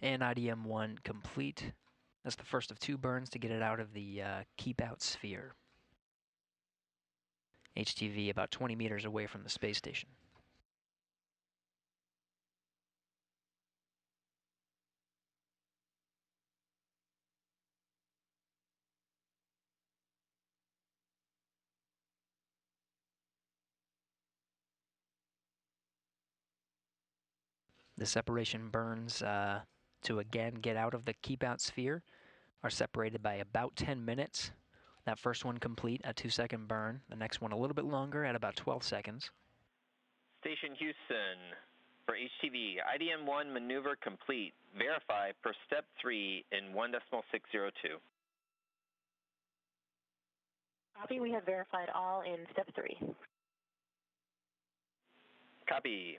And IDM-1 complete. That's the first of 2 burns to get it out of the keep-out sphere. HTV about 20 meters away from the space station. The separation burns to again get out of the keep-out sphere are separated by about 10 minutes. That first one complete, a 2-second burn. The next one a little bit longer at about 12 seconds. Station Houston, for HTV, IDM-1 maneuver complete. Verify per step 3 in 1.602. Copy, we have verified all in step 3. Copy.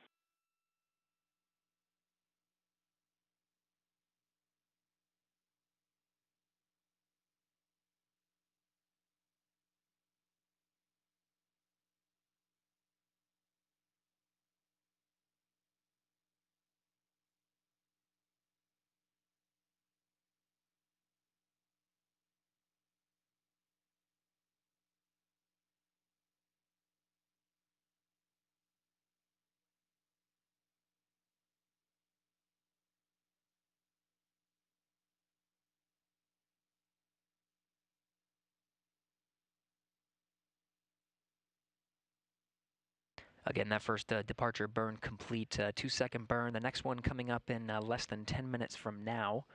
Again, that first departure burn complete, 2-second burn. The next one coming up in less than 10 minutes from now,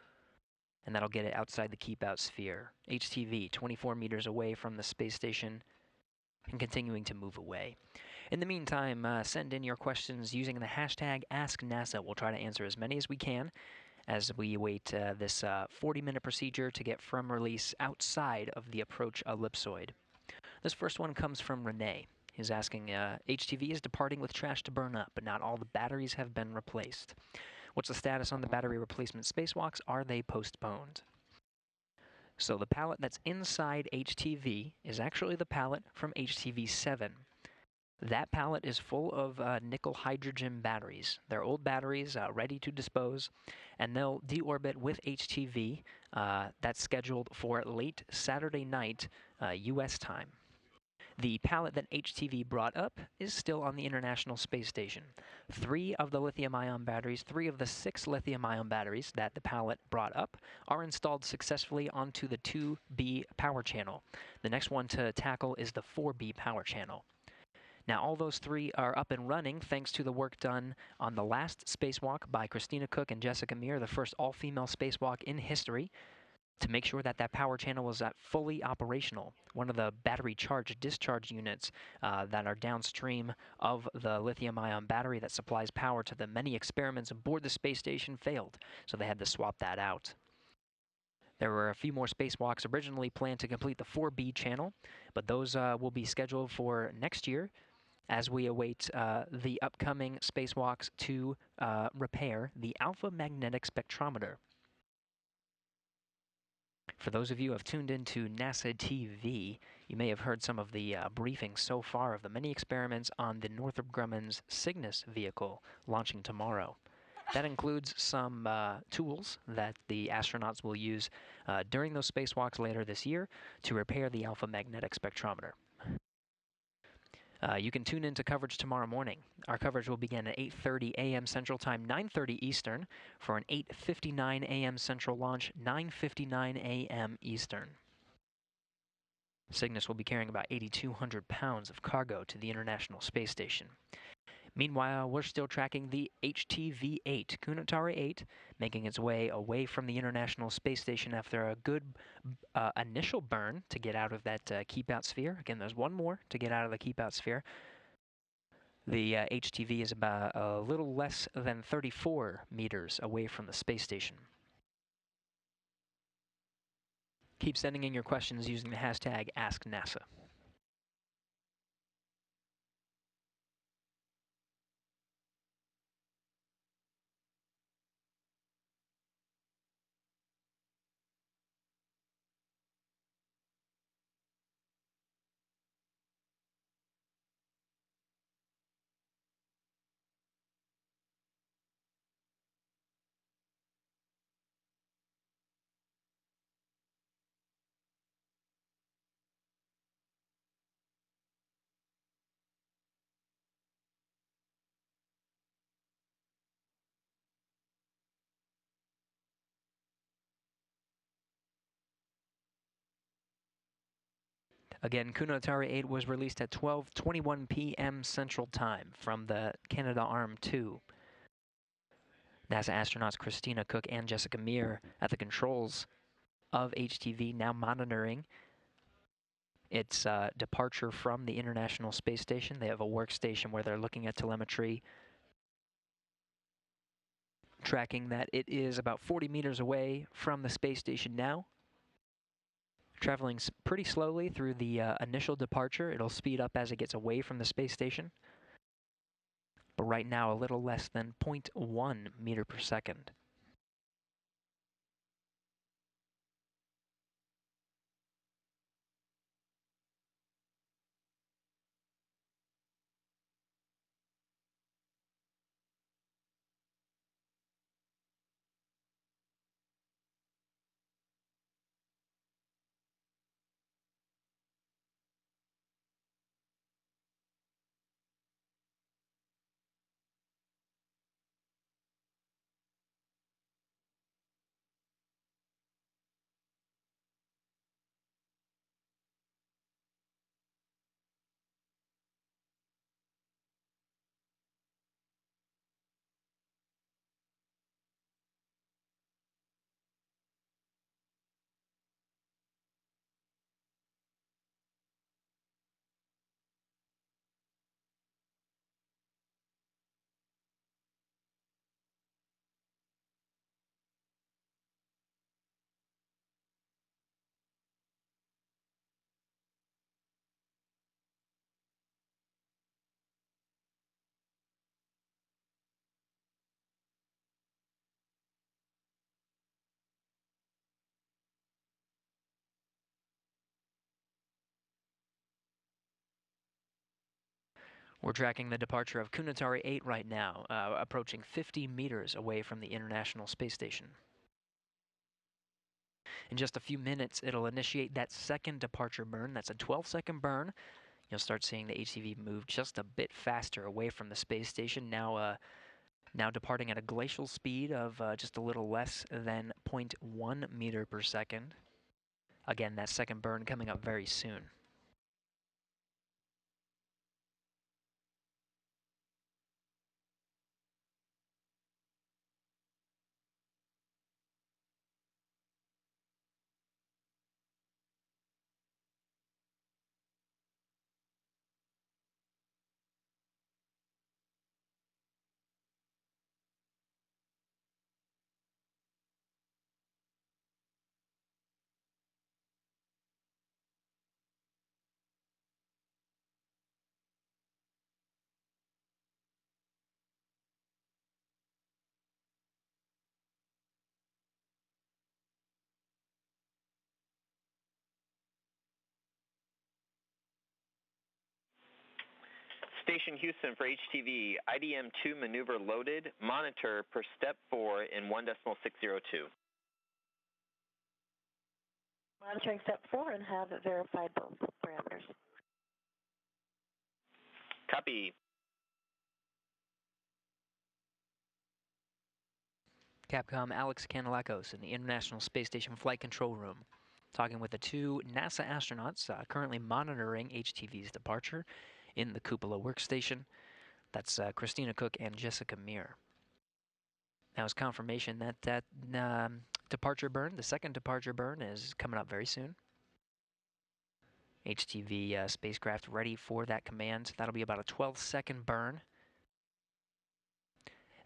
and that'll get it outside the keep-out sphere. HTV, 24 meters away from the space station and continuing to move away. In the meantime, send in your questions using the hashtag AskNASA. We'll try to answer as many as we can as we await this 40-minute procedure to get from release outside of the approach ellipsoid. This first one comes from Renee. He's asking, HTV is departing with trash to burn up, but not all the batteries have been replaced. What's the status on the battery replacement spacewalks? Are they postponed? So the pallet that's inside HTV is actually the pallet from HTV-7. That pallet is full of nickel hydrogen batteries. They're old batteries ready to dispose, and they'll deorbit with HTV. That's scheduled for late Saturday night, U.S. time. The pallet that HTV brought up is still on the International Space Station. 3 of the lithium-ion batteries, 3 of the 6 lithium-ion batteries that the pallet brought up are installed successfully onto the 2B power channel. The next one to tackle is the 4B power channel. Now, all those 3 are up and running thanks to the work done on the last spacewalk by Christina Cook and Jessica Meir, the first all-female spacewalk in history, to make sure that that power channel was fully operational. One of the battery charge-discharge units that are downstream of the lithium-ion battery that supplies power to the many experiments aboard the space station failed, so they had to swap that out. There were a few more spacewalks originally planned to complete the 4B channel, but those will be scheduled for next year as we await the upcoming spacewalks to repair the alpha magnetic spectrometer. For those of you who have tuned into NASA TV, you may have heard some of the briefings so far of the many experiments on the Northrop Grumman's Cygnus vehicle launching tomorrow. That includes some tools that the astronauts will use during those spacewalks later this year to repair the alpha magnetic spectrometer. You can tune into coverage tomorrow morning. Our coverage will begin at 8:30 a.m. Central Time, 9:30 Eastern, for an 8:59 a.m. Central launch, 9:59 a.m. Eastern. Cygnus will be carrying about 8,200 pounds of cargo to the International Space Station. Meanwhile, we're still tracking the HTV-8, Kounotori 8, making its way away from the International Space Station after a good initial burn to get out of that keep-out sphere. Again, there's one more to get out of the keep-out sphere. The HTV is about a little less than 34 meters away from the space station. Keep sending in your questions using the hashtag AskNASA. Again, Kounotori 8 was released at 12:21 p.m. Central Time from the Canadarm2. NASA astronauts Christina Cook and Jessica Meir at the controls of HTV, now monitoring its departure from the International Space Station. They have a workstation where they're looking at telemetry, tracking that it is about 40 meters away from the space station now. Traveling pretty slowly through the initial departure. It'll speed up as it gets away from the space station. But right now, a little less than 0.1 meter per second. We're tracking the departure of Kounotori 8 right now, approaching 50 meters away from the International Space Station. In just a few minutes, it'll initiate that second departure burn. That's a 12-second burn. You'll start seeing the HTV move just a bit faster away from the space station, now departing at a glacial speed of just a little less than 0.1 meter per second. Again, that second burn coming up very soon. Station Houston for HTV, IDM-2 maneuver loaded, monitor per step 4 in 1.602. Monitoring step 4 and have verified both parameters. Copy. Capcom Alex Kanellakos in the International Space Station Flight Control Room, talking with the two NASA astronauts currently monitoring HTV's departure in the cupola workstation. That's Christina Cook and Jessica Meir. Now it's confirmation that departure burn, the second departure burn, is coming up very soon. HTV spacecraft ready for that command. That'll be about a 12-second burn.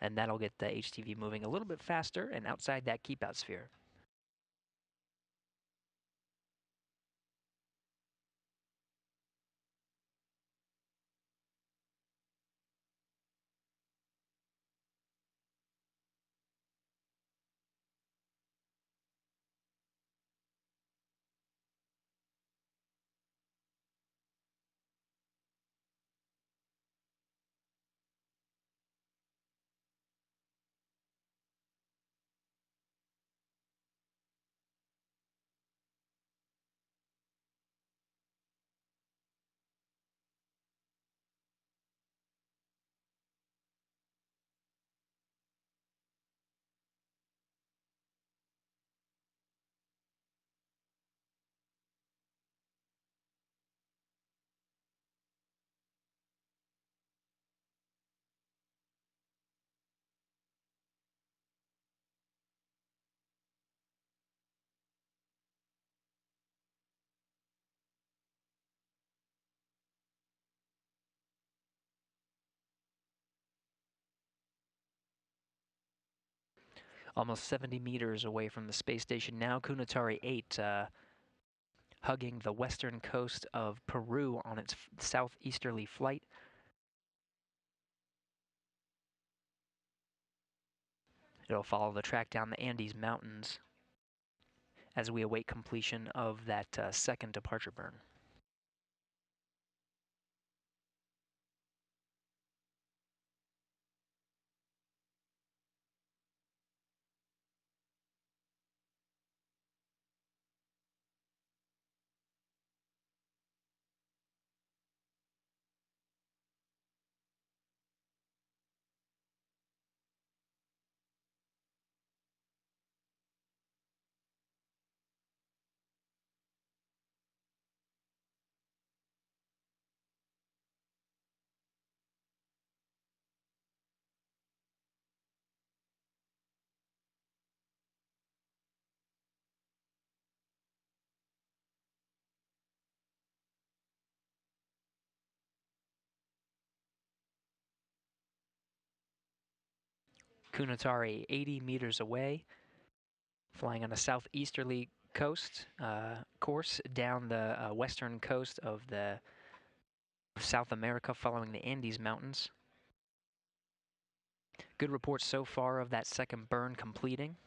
And that'll get the HTV moving a little bit faster and outside that keep-out sphere. almost 70 meters away from the space station now. Kounotori 8 hugging the western coast of Peru on its southeasterly flight. It'll follow the track down the Andes Mountains as we await completion of that second departure burn. Kounotori 80 meters away, flying on a southeasterly coast course down the western coast of the South America, following the Andes Mountains. Good reports so far of that second burn completing.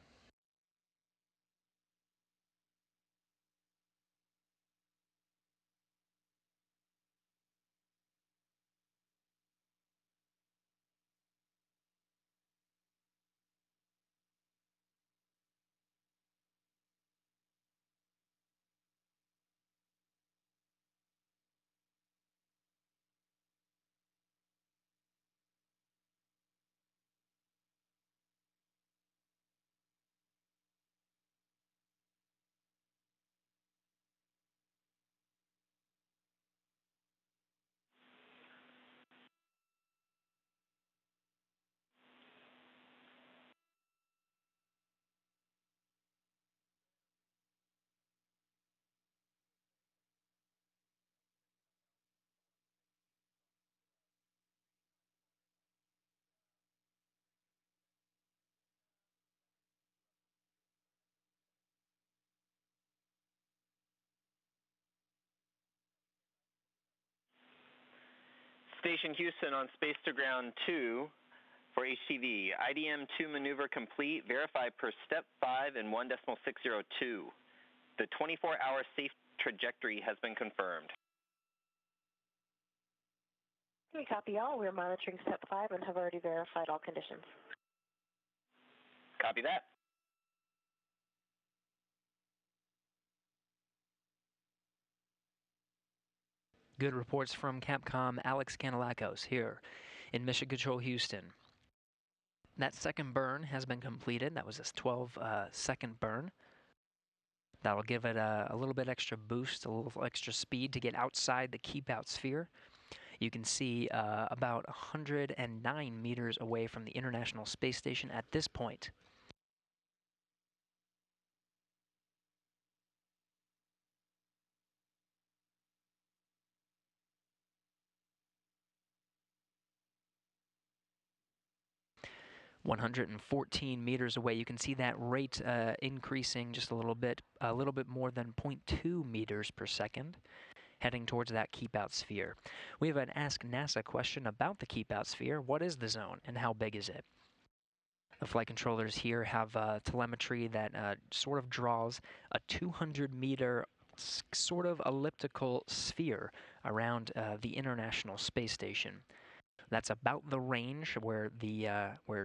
Station Houston on Space to Ground 2 for HTV. IDM 2 maneuver complete. Verify per step 5 in 1.602. The 24-hour safe trajectory has been confirmed. Okay, copy all. We're monitoring step 5 and have already verified all conditions. Copy that. Good reports from Capcom Alex Canalacos here in Mission Control Houston. That second burn has been completed. That was this 12-second burn. That'll give it a little bit extra boost, a little extra speed to get outside the keep-out sphere. You can see about 109 meters away from the International Space Station at this point. "114 meters away." You can see that rate increasing just a little bit more than 0.2 meters per second, heading towards that keep-out sphere. We have an Ask NASA question about the keep-out sphere. What is the zone and how big is it? The flight controllers here have telemetry that sort of draws a 200-meter sort of elliptical sphere around the International Space Station. That's about the range where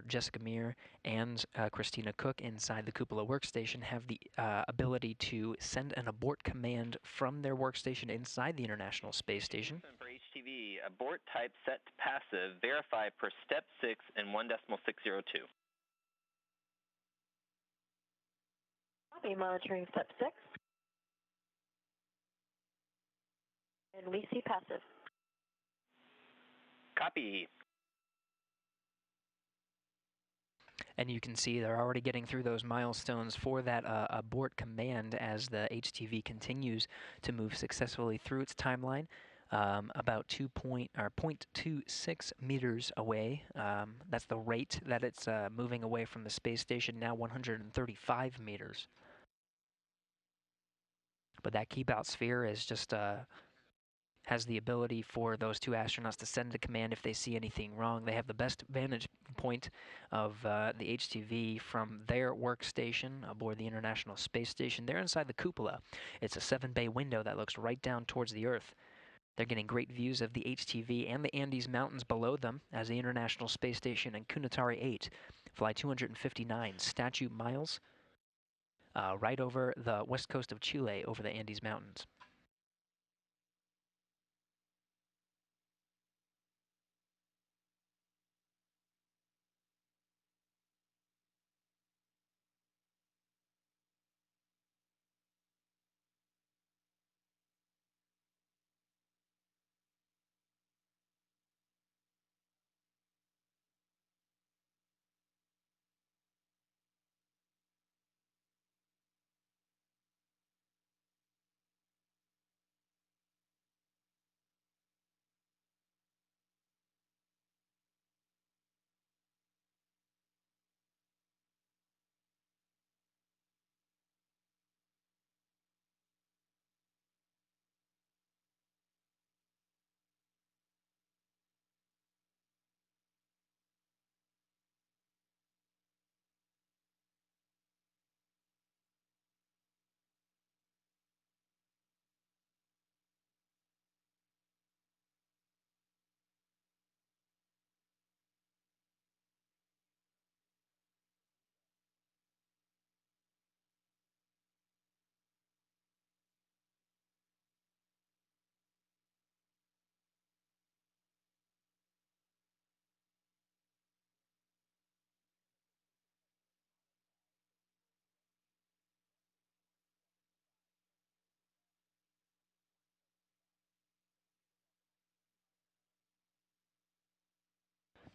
Jessica Meir and Christina Cook inside the Cupola workstation have the ability to send an abort command from their workstation inside the International Space Station. For HTV, abort type set to passive. Verify per step 6 in 1.602. I'll be monitoring step 6. And we see passive. Copy. And you can see they're already getting through those milestones for that abort command as the HTV continues to move successfully through its timeline. about 0.26 meters away. That's the rate that it's moving away from the space station, now 135 meters. But that keep out sphere is just has the ability for those two astronauts to send a command if they see anything wrong. They have the best vantage point of the HTV from their workstation aboard the International Space Station. They're inside the cupola. It's a 7-bay window that looks right down towards the Earth. They're getting great views of the HTV and the Andes Mountains below them as the International Space Station and Kounotori 8 fly 259 statute miles right over the west coast of Chile over the Andes Mountains.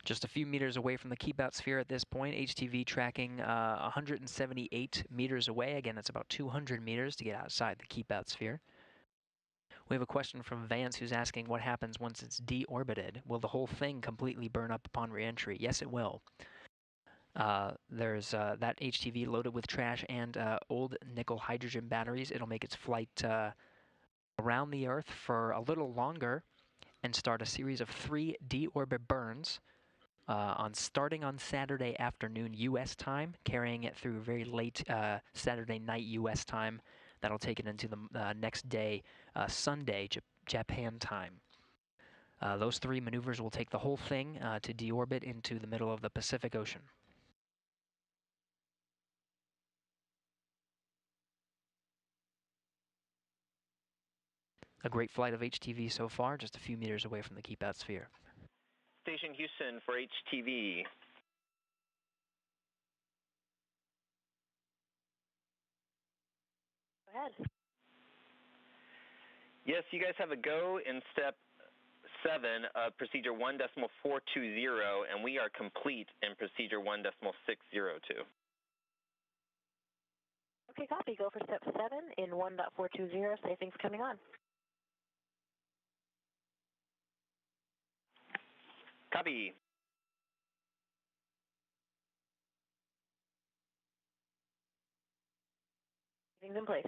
Just a few meters away from the keep out sphere at this point. HTV tracking 178 meters away. Again, it's about 200 meters to get outside the keep out sphere. We have a question from Vance who's asking what happens once it's deorbited. Will the whole thing completely burn up upon reentry? Yes, it will. There's that HTV loaded with trash and old nickel hydrogen batteries. It'll make its flight around the Earth for a little longer and start a series of 3 deorbit burns starting on Saturday afternoon U.S. time, carrying it through very late Saturday night U.S. time. That'll take it into the next day, Sunday, Japan time. Those 3 maneuvers will take the whole thing to deorbit into the middle of the Pacific Ocean. A great flight of HTV so far, just a few meters away from the keep out sphere. Station Houston for HTV. Go ahead. Yes, you guys have a go in step 7 of procedure 1.420, and we are complete in procedure 1.602. Okay, copy. Go for step 7 in 1.420. Say things coming on. Copy. Things in place.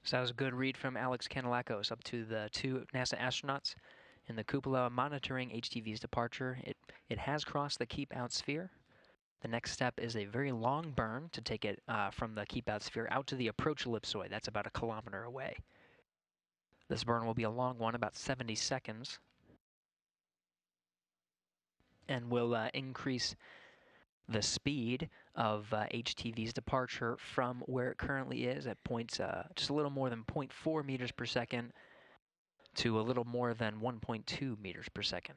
So that was a good read from Alex Kanellakos up to the 2 NASA astronauts in the cupola monitoring HTV's departure. It has crossed the keep out sphere. The next step is a very long burn to take it from the keep out sphere out to the approach ellipsoid. That's about a kilometer away. This burn will be a long one, about 70 seconds, and will increase the speed of HTV's departure from where it currently is at just a little more than 0.4 meters per second to a little more than 1.2 meters per second.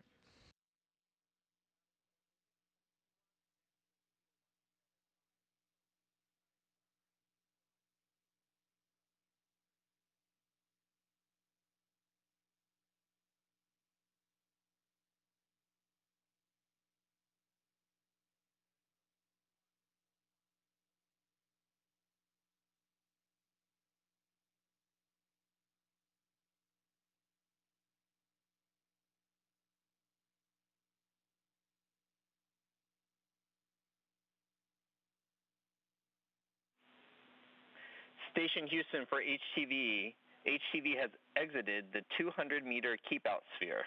Station Houston for HTV. HTV has exited the 200-meter keep-out sphere.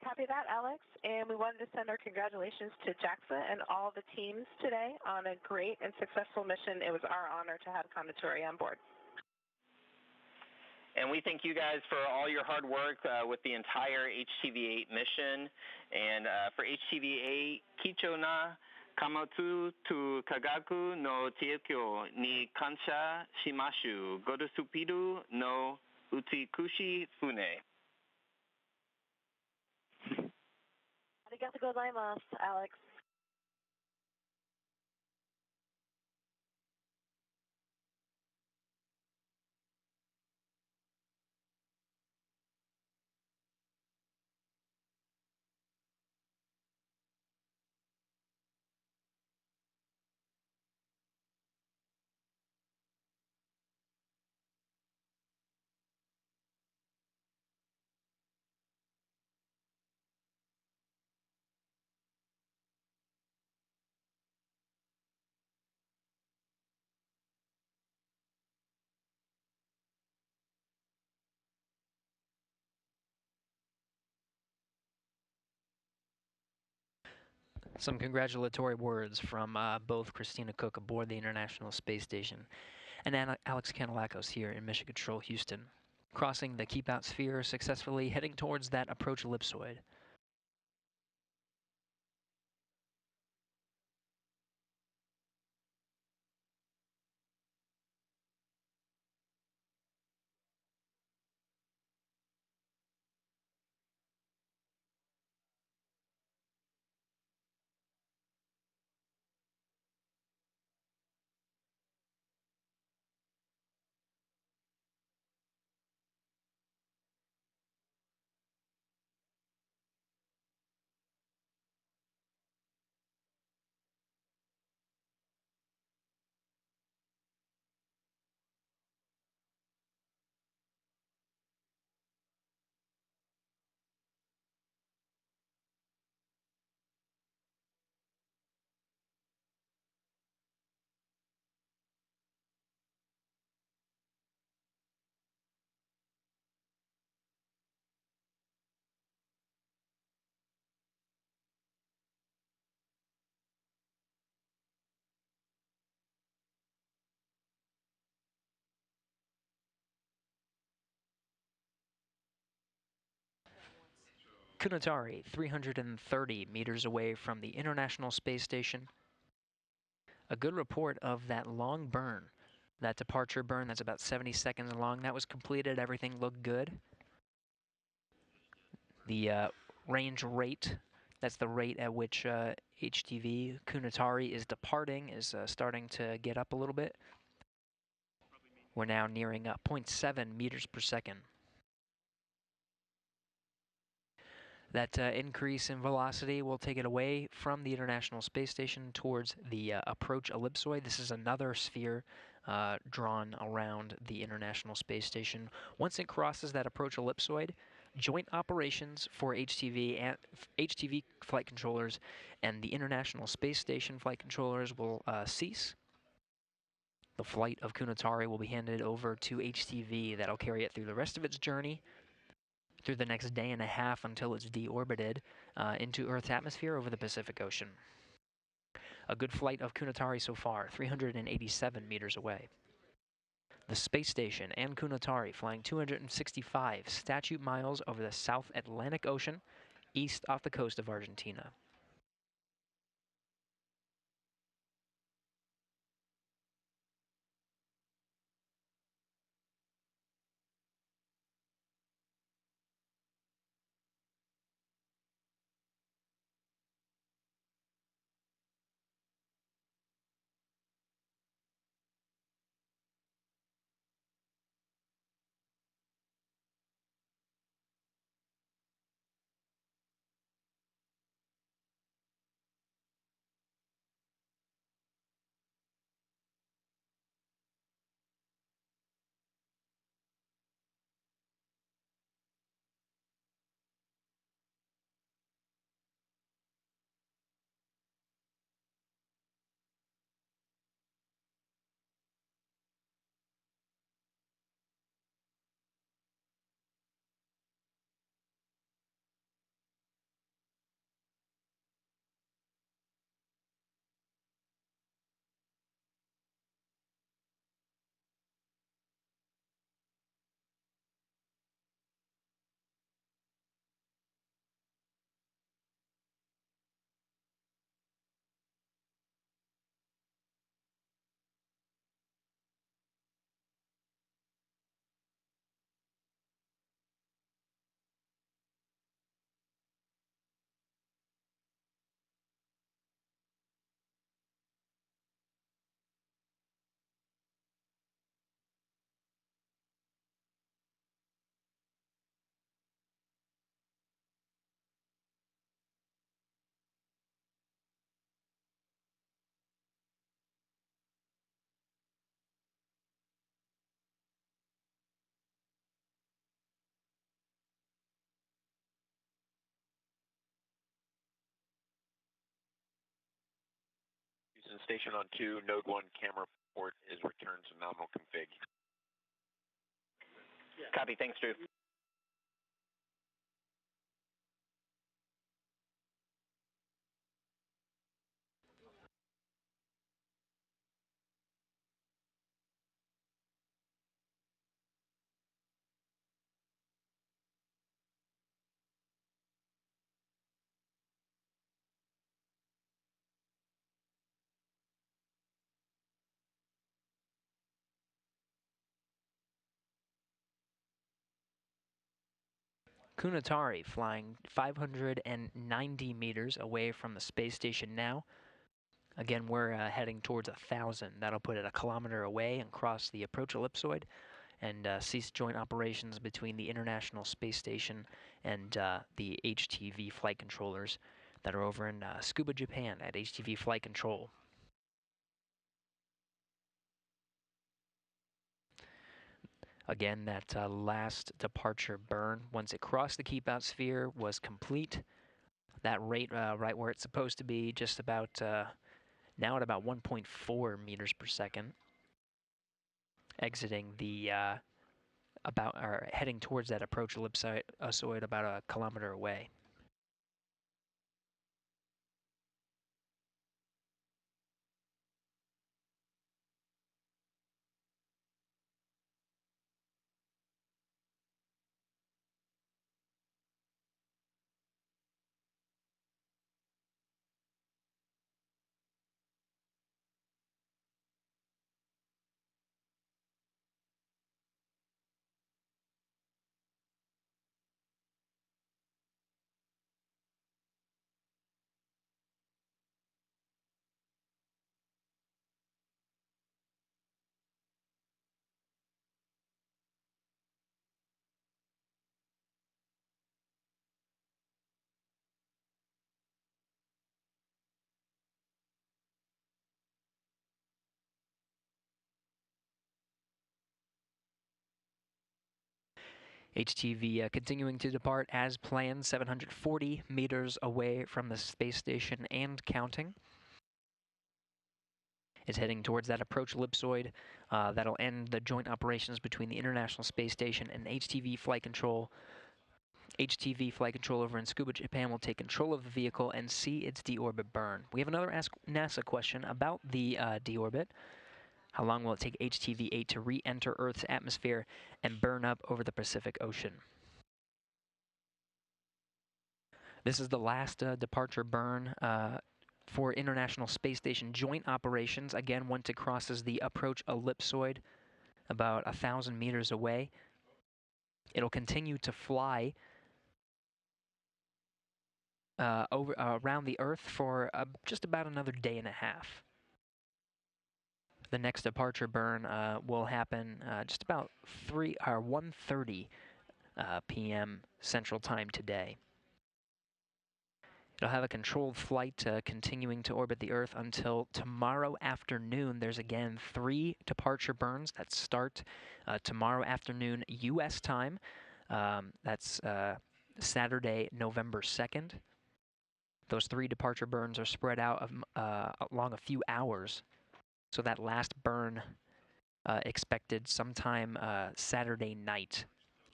Copy that, Alex. And we wanted to send our congratulations to JAXA and all the teams today on a great and successful mission. It was our honor to have Kounotori on board. And we thank you guys for all your hard work with the entire HTV-8 mission. And for HTV-8, Kicho na kamatsu tu kagaku no teikyo ni kansha shimashu. Godosupiru no utsikushi fune. Arigatou gozaimasu, Alex. Some congratulatory words from both Christina Cook aboard the International Space Station and Alex Kanellakos here in Mission Control Houston, crossing the keep-out sphere successfully, heading towards that approach ellipsoid. Kounotori, 330 meters away from the International Space Station. A good report of that long burn, that departure burn that's about 70 seconds long. That was completed. Everything looked good. The range rate, that's the rate at which HTV Kounotori is departing, is starting to get up a little bit. We're now nearing 0.7 meters per second. That increase in velocity will take it away from the International Space Station towards the approach ellipsoid. This is another sphere drawn around the International Space Station. Once it crosses that approach ellipsoid, joint operations for HTV flight controllers and the International Space Station flight controllers will cease. The flight of Kounotori will be handed over to HTV. That'll carry it through the rest of its journey, through the next day and a half until it's deorbited into Earth's atmosphere over the Pacific Ocean. A good flight of Kounotori so far, 387 meters away. The space station and Kounotori flying 265 statute miles over the South Atlantic Ocean, east off the coast of Argentina. Houston, station on 2, node 1 camera port is returned to nominal config. Copy, thanks, Drew. Kounotori flying 590 meters away from the space station now. Again, we're heading towards 1,000. That'll put it 1 kilometer away and cross the approach ellipsoid and cease joint operations between the International Space Station and the HTV flight controllers that are over in Tsukuba, Japan at HTV Flight Control. Again, that last departure burn, once it crossed the keep out sphere, was complete. That rate right where it's supposed to be, just about now at about 1.4 meters per second. Exiting the heading towards that approach ellipsoid about 1 kilometer away. HTV continuing to depart as planned, 740 meters away from the space station and counting. It's heading towards that approach ellipsoid that'll end the joint operations between the International Space Station and HTV Flight Control. HTV Flight Control over in Tsukuba, Japan will take control of the vehicle and see its deorbit burn. We have another Ask NASA question about the deorbit. How long will it take HTV-8 to re-enter Earth's atmosphere and burn up over the Pacific Ocean? This is the last departure burn for International Space Station joint operations. Again, once it crosses the approach ellipsoid about 1,000 meters away, it'll continue to fly around the Earth for just about another day and a half. The next departure burn will happen just about 1:30 p.m. Central Time today. It'll have a controlled flight continuing to orbit the Earth until tomorrow afternoon. There's again 3 departure burns that start tomorrow afternoon U.S. time. That's Saturday, November 2nd. Those 3 departure burns are spread out along a few hours. So that last burn expected sometime Saturday night,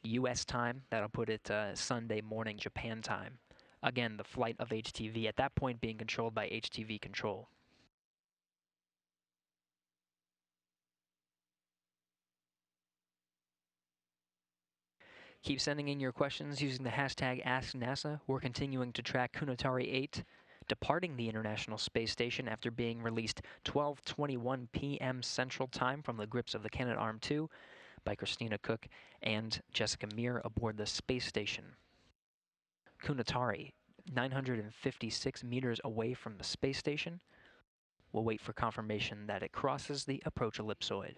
U.S. time. That'll put it Sunday morning, Japan time. Again, the flight of HTV at that point being controlled by HTV Control. Keep sending in your questions using the hashtag AskNASA. We're continuing to track Kounotori 8 departing the International Space Station after being released 12:21 p.m. Central Time from the grips of the Canadarm2 by Christina Cook and Jessica Meir aboard the space station. Kounotori, 956 meters away from the space station. We'll wait for confirmation that it crosses the approach ellipsoid.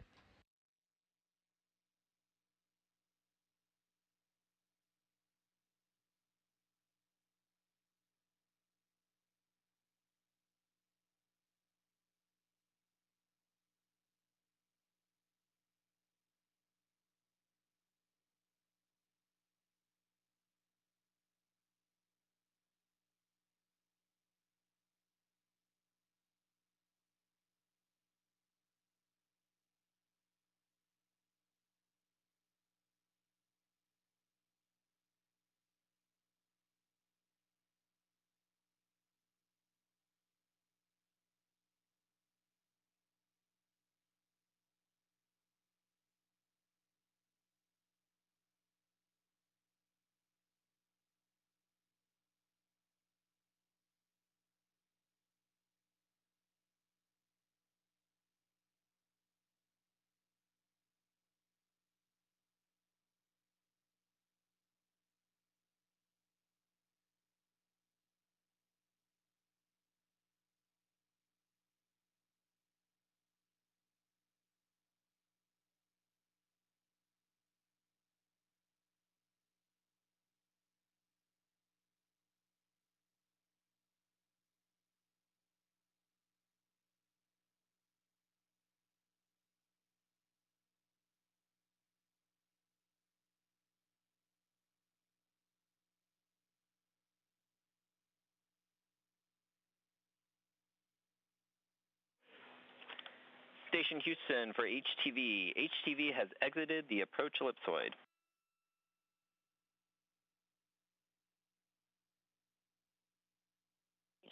Station Houston for HTV. HTV has exited the approach ellipsoid.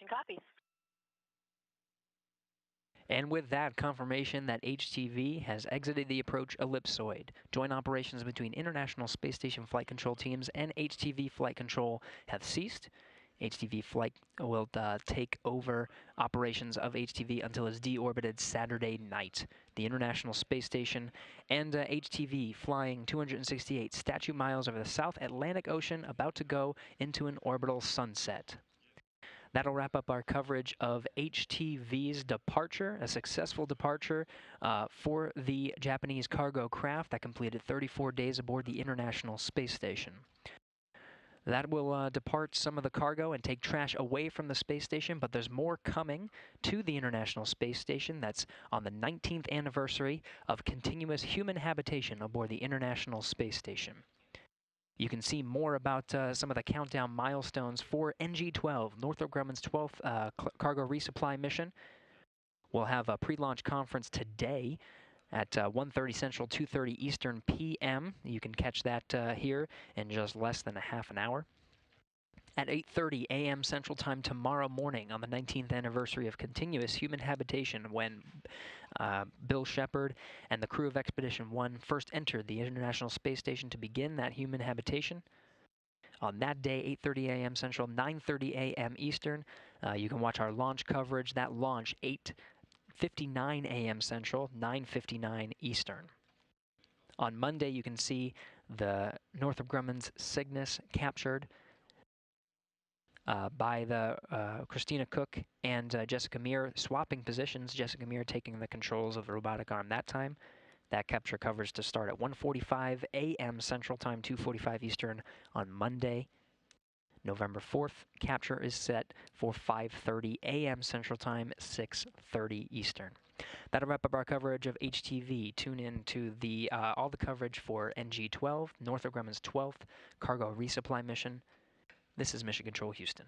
Copy. And with that, confirmation that HTV has exited the approach ellipsoid. Joint operations between International Space Station Flight Control teams and HTV Flight Control have ceased. HTV Flight will take over operations of HTV until it's deorbited Saturday night. The International Space Station and HTV flying 268 statute miles over the South Atlantic Ocean, about to go into an orbital sunset. That'll wrap up our coverage of HTV's departure, a successful departure for the Japanese cargo craft that completed 34 days aboard the International Space Station. That will depart some of the cargo and take trash away from the space station, but there's more coming to the International Space Station. That's on the 19th anniversary of continuous human habitation aboard the International Space Station. You can see more about some of the countdown milestones for NG-12, Northrop Grumman's 12th cargo resupply mission. We'll have a pre-launch conference today at 1:30 Central, 2:30 Eastern p.m. You can catch that here in just less than a half an hour. At 8:30 a.m. Central Time tomorrow morning on the 19th anniversary of continuous human habitation, when Bill Shepard and the crew of Expedition 1 first entered the International Space Station to begin that human habitation. On that day, 8:30 a.m. Central, 9:30 a.m. Eastern, you can watch our launch coverage. That launch, 8:59 a.m. Central, 9:59 Eastern. On Monday, you can see the Northrop Grumman's Cygnus captured by the Christina Cook and Jessica Meir swapping positions. Jessica Meir taking the controls of the robotic arm that time. That capture coverage to start at 1:45 a.m. Central Time, 2:45 Eastern on Monday, November 4th. Capture is set for 5:30 a.m. Central Time, 6:30 Eastern. That'll wrap up our coverage of HTV. Tune in to all the coverage for NG-12, Northrop Grumman's 12th cargo resupply mission. This is Mission Control Houston.